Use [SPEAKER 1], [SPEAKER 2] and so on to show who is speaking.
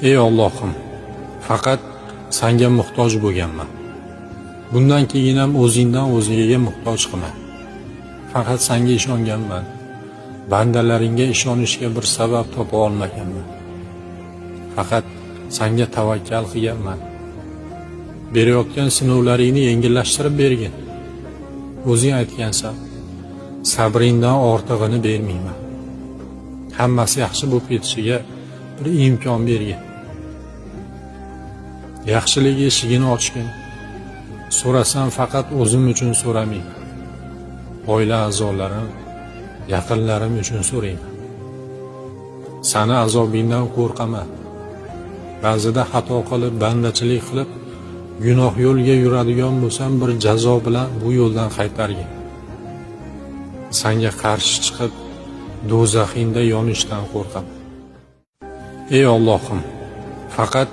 [SPEAKER 1] Ey Allohim, faqat Senga muhtoj bo'lganman. Bundan keyin ham o'zingdan o'zgaga muhtoj qilma. Faqat Senga ishonganman. Bandalaringga ishonishga bir sabab topa olmaganman. Faqat Senga tavakkal qilganman. Berayotgan sinovlaringni yengillashtirib bergin. O'zing aytgansan, sabringdan ortig'ini bermayman. Hammasi yaxshi bo'lib ketishiga bir imkon bergin. Yaxshilik eshigini ochgin. So'rasam faqat o'zim uchun so'ramayman. Oila a'zolarim, yaqinlarim uchun so'rayman. Sani azobingdan qo'rqaman. Ba'zida xato qilib, bandachilik qilib, gunoh yo'lga yuradigan bo'lsam, bir jazo bilan bu yo'ldan qaytargin. Senga qarshi chiqib, do'zaxingda yonishdan qo'rqaman. Ey Allohim, faqat